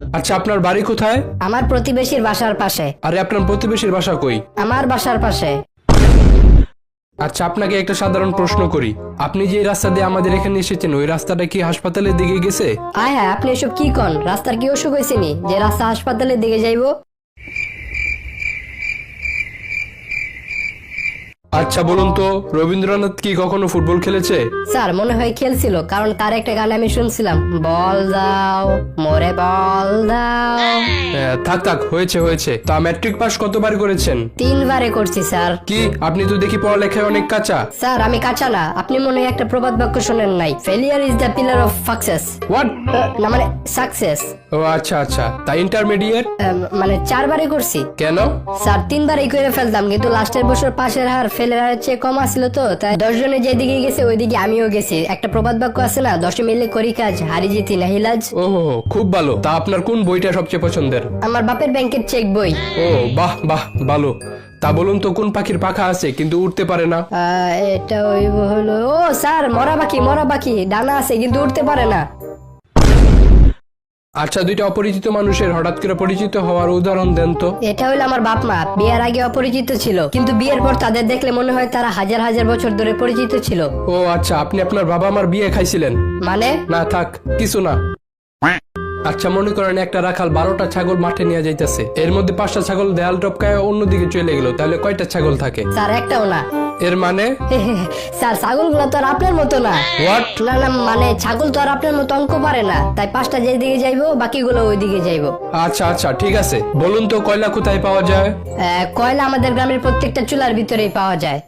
আচ্ছা, আপনার বাড়ি কোথায়? আমার প্রতিবেশীর বাসার পাশে। আরে, আপনার প্রতিবেশীর বাসা কই? আমার বাসার পাশে। আচ্ছা, আপনাকে একটা সাধারণ প্রশ্ন করি। আপনি যে রাস্তা দিয়ে আমাদের এখানে এসেছেন, ওই রাস্তাটা কি হাসপাতালের দিকে গেছে? আয় হ্যাঁ, আপনি এসব কি কন? রাস্তার কি অসুখ হয়েছে নি যে রাস্তা হাসপাতালের দিকে যাইবো? আচ্ছা বলুন তো, রবীন্দ্রনাথ কি কখনো ফুটবল খেলেছে? স্যার মনে হয় খেলছিল, কারণ তার একটা গান আমি শুনছিলাম, বল দাও মোরে বল দাও। থাক থাক, হয়েছে হয়েছে। তা ম্যাট্রিক পাস কতবার করেছেন? 3 বারে করছি স্যার। কি, আপনি তো দেখি পড়ালেখায় অনেক কাঁচা। স্যার আমি কাঁচা না, আপনি মনে হয় একটা প্রবাদ বাক্য শোনেন নাই, failure is the pillar of success. What? না মানে সাকসেস। ও আচ্ছা আচ্ছা, তা ইন্টারমিডিয়েট? মানে 4 বারে করছি। কেন? স্যার 3 বারেই করে ফেলতাম, কিন্তু লাস্টের বছর পাশের হার ফেলের হারের চেয়ে কম আসছিল, তো তাই 10 জনে যেদিকে গেছে ওইদিকে আমিও গেছি। একটা প্রবাদ বাক্য আছে না, 10 মিলে করি কাজ, হারি জিতি নাহিলাজ। ও খুব ভালো। তা আপনার কোন বইটা সবচেয়ে পছন্দের? আমার বাপের ব্যাংকের চেক বই। ও বাহ বাহ, ভালো। তা বলুন তো, কোন পাখির পাখা আছে কিন্তু উড়তে পারে না? এটা ওই হলো, ও স্যার মরা পাখি, ডানা আছে কিন্তু উঠতে পারে না। আচ্ছা, দুইটা অপরিচিত মানুষের হঠাৎ করে পরিচিত হওয়ার উদাহরণ দেন তো। এটা হইলো আমার বাপ মা, বিয়ের আগে অপরিচিত ছিল, কিন্তু বিয়ের পর তাদের দেখলে মনে হয় তারা হাজার হাজার বছর ধরে পরিচিত ছিল। ও আচ্ছা, আপনি আপনার বাবা মার বিয়ে খাইছিলেন? মানে? না থাক, কিছু না। আচ্ছা, মনে করেন একটা রাখাল 12টা ছাগল মাঠে নিয়ে যাইতেছে, এর মধ্যে 5টা ছাগল দেয়াল টপকায় অন্যদিকে চলে গেল, তাহলে কয়টা ছাগল থাকে? স্যার একটাও না। এর মানে? স্যার ছাগলগুলো তো আর আপনার মতো না। হোয়াট? না না, মানে ছাগল তো আর আপনার মতো অঙ্ক পারে না, তাই 5টা যেদিকে যাইবো বাকিগুলো ওইদিকে যাইবো। আচ্ছা আচ্ছা, ঠিক আছে। বলুন তো, কয়লা কোথায় পাওয়া যায়? কয়লা আমাদের গ্রামের প্রত্যেকটা চুলার ভিতরেই পাওয়া যায়।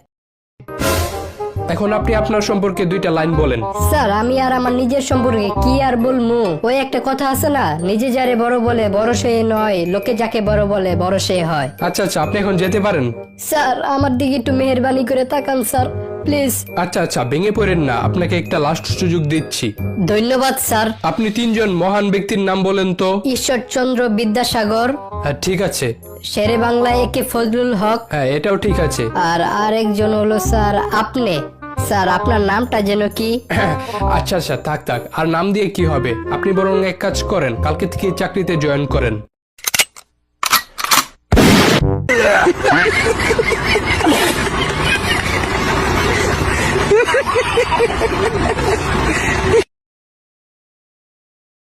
এখন আপনি আপনার সম্পর্কে 2টা লাইন বলেন। স্যার আমি আর আমার নিজের সম্পর্কে কি আর বলবো? ওই একটা কথা আছে না, নিজে যারে বড় বলে বড় সে নয়, লোকে যাকে বড় বলে বড় সে হয়। আচ্ছা আচ্ছা, আপনি এখন যেতে পারেন। স্যার আমার দিকে একটু মেহেরবানি করে তাকান স্যার, প্লিজ। আচ্ছা আচ্ছা, ভেঙে পড়েন না, আপনাকে একটা লাস্ট সুযোগ দিচ্ছি। ধন্যবাদ স্যার। আপনি 3 জন মহান ব্যক্তির নাম বলেন তো। ঈশ্বরচন্দ্র বিদ্যাসাগর, হ্যাঁ ঠিক আছে। শেরে বাংলা একে ফজলুল হক, হ্যাঁ এটাও ঠিক আছে। আর আরেকজন হলো স্যার আপনি। স্যার আপনার নামটা যেন কি? আচ্ছা আচ্ছা, থাক থাক, আর নাম দিয়ে কি হবে? আপনি বরং এক কাজ করেন, কালকে থেকে চাকরিতে জয়েন করেন।